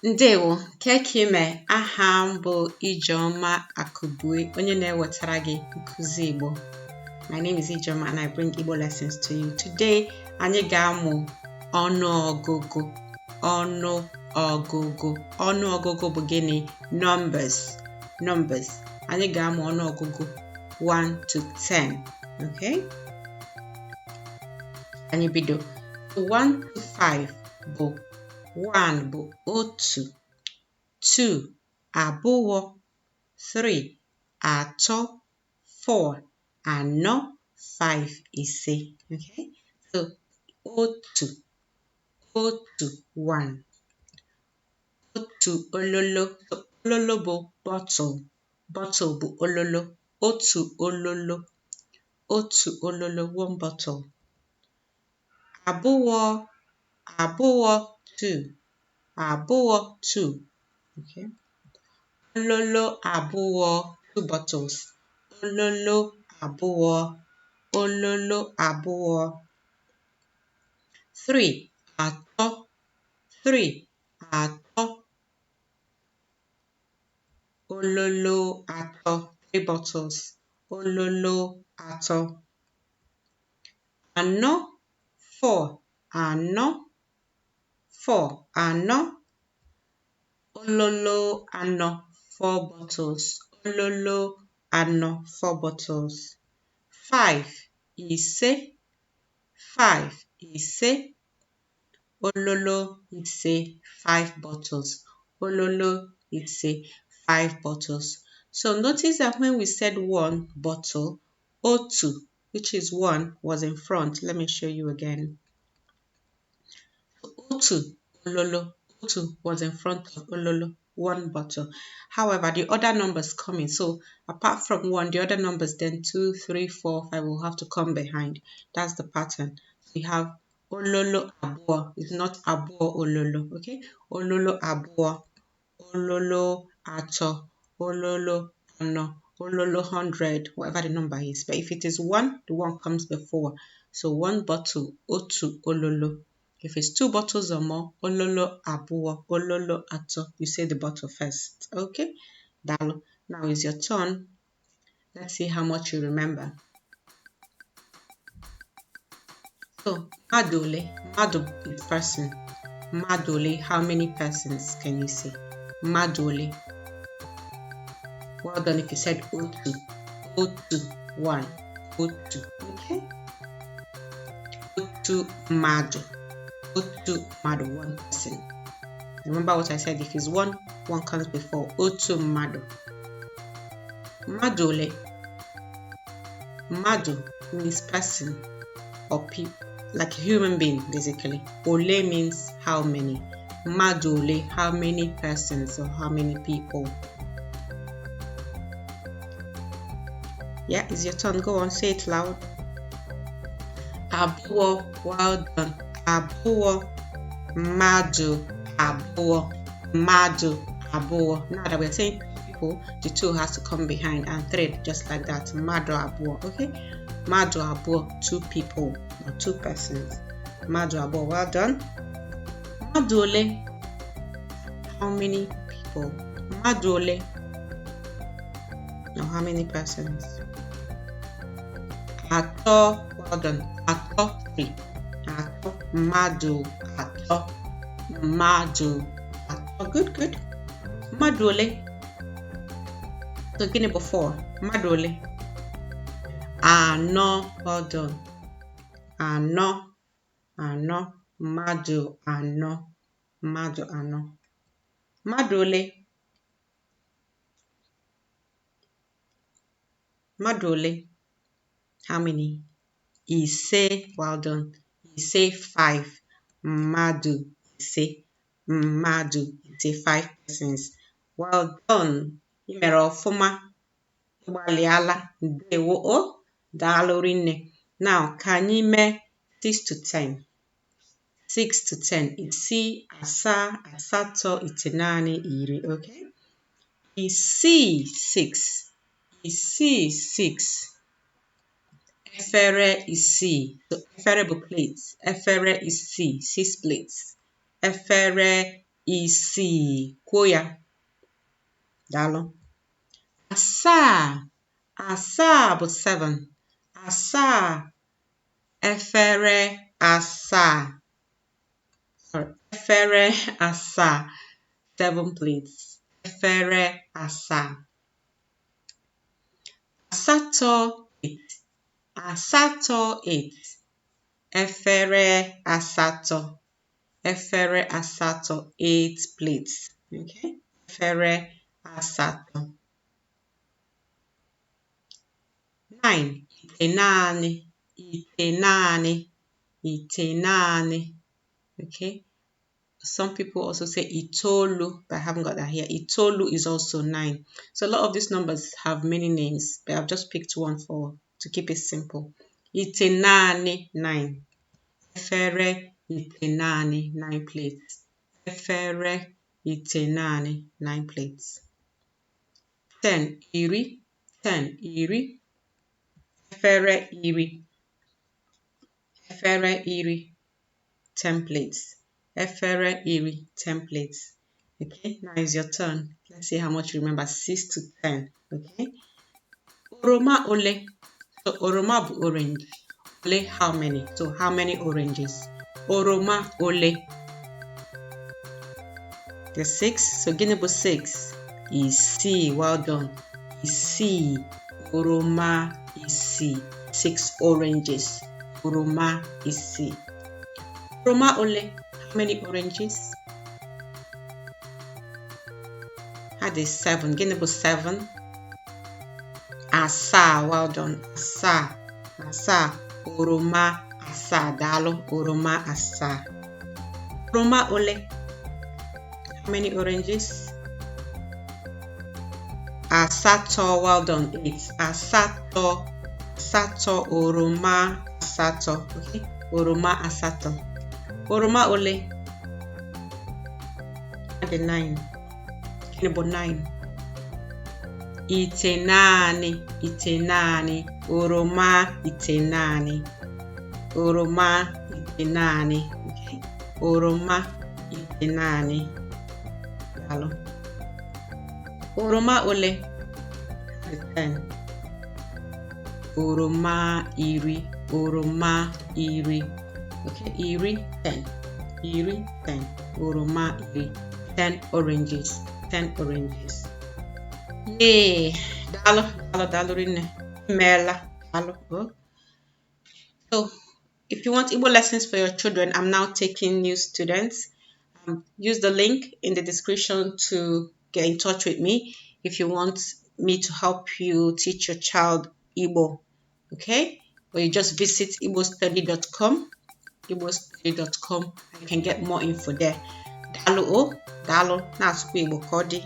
Ndewo, kekime aha m bụ Ijeoma Akubue, onye na-ewetara gị nkuzi Igbo. My name is Ijeoma and I bring Igbo lessons to you. Today, anyị ga-amụ ọnụọgụgụ. Ọnụọgụgụ bụ gịnị? Numbers. Anyị ga-amụ ọnụọgụgụ 1 to 10. Okay? Anyị bido. 1 to 5 bụ 1 bụ otu, 2 abụọ, 3 atọ, 4 anọ, 5 ise. Okay? So otu 1. Otu ololo. So, ololo bụ bottle bụ ololo. Otu ololo, 1 bottle. Abụọ 2. Abụọ 2. Okay. Ololo abụọ, 2 bottles. Ololo abụọ. 3 atọ. 3 atọ. 3 bottles. Ololo atọ. Anọ 4. Anọ. Ololo anọ, 4 bottles. Ololo anọ, 4 bottles. 5 ise. Ololo ise, 5 bottles. Ololo ise, 5 bottles. So notice that when we said 1 bottle, otu, which is 1, was in front. Let me show you again. Otu was in front of ololo, 1 bottle. However, the other numbers come in. So apart from 1, the other numbers then 2, 3, 4, 5 will have to come behind. That's the pattern. We have ololo abuo. It's not abuo ololo. Okay? Ololo abuo. Ololo ato. Ololo ano. Ololo 100. Whatever the number is. But if it is 1, the 1 comes before. So 1 bottle, otu ololo. If it's 2 bottles or more, ololo abuo, ololo ato. You say the bottle first. Okay? Now is your turn. Let's see how much you remember. So, madole. Madu is person. Madole, how many persons can you say? Madole. Well done if you said otu. Otu, 1. Otu. Okay? Otu madu. Otu madu, 1 person. Remember what I said, if it's 1, 1 comes before. Otu madu. Madole. Madu means person or people, like a human being basically. Ole means how many. Madole, how many persons or how many people. Yeah, it's your turn. Go on, say it loud. Abuo, well done. Abuo, madu, abuo, abuo. Now that we're saying people, the 2 has to come behind, and 3 just like that. Madu abuo. Okay, madu abuo, 2 people or 2 persons. Madu abuo, well done. Madole, how many people? Madole. Now how many persons? Ato, well done. Ato, 3. Ato, madu, ato, good. Madole. So guinea before. Madole. Ano, well done. Ano, madu, ano. Madole. How many? Ise, well done. Ise, 5. Madu, ise, 5 persons. Well done. Imere ọfụma. Ịgbalịala. Ndewo o. Daalụ rinne. Now, ka anyị mee 6 to 10. 6 to 10. Isii, asaa, asatọ, itenaanị, iri. Okay? Isii, 6. Isii, 6. Efere isii. So efere bụ plates. Efere isii, 6 plates. Efere isii. Kwuo ya. Daalụ. Asaa. Asaa bụ 7. Asaa. Efere asaa. Efere asaa. 7 plates. Efere asaa. Asatọ 8. Asatọ 8. Efere asatọ. Efere asatọ 8 plates. Okay. Efere asatọ. 9. Itenani. Itenani. Itenani. Okay. Some people also say itolu, but I haven't got that here. Itolu is also 9. So a lot of these numbers have many names, but I've just picked one to keep it simple. Itenani, 9. Efere itenani, 9 plates. Efere itenani, 9 plates. 10. Iri. 10. Iri. Efere iri. Efere iri. 10 plates. Efere iri, 10 plates. Okay, now it's your turn. Let's see how much you remember. 6 to 10. Okay. Oroma ole. So oroma bu orange. Ole, how many? So how many oranges? Oroma ole. The 6. So gini bu 6. Isi. Well done. Isi. Oroma isi. 6 oranges. Oroma isi. Oroma ole. How many oranges? That is 7. Gini bu 7. Asa. Well done. Asa. Asa. Oroma asa. Dalo. Oroma asa. Oroma ole. How many oranges? Asato. Well done. 8. Asato. Asato. Oroma asato. Okay. Oroma asato. Oroma ole. The 9. Gini bu 9. Itenani. Itenani. Oroma itenani. Oroma itenani. Okay. Oroma itenani. Hello. Oroma ole. The 10. Oroma iri. Oroma iri. Okay, iri 10. Iri 10. Oroma iri. 10 oranges. 10 oranges. Yay! Dalo rinne. Mela. Dalo. Oh. So, if you want Igbo lessons for your children, I'm now taking new students. Use the link in the description to get in touch with me if you want me to help you teach your child Igbo. Okay? Or you just visit igbostudy.com. igbostudy.com. You can get more info there. Dalo o. Dalo. Na asụkwa Igbo ka ọ dị.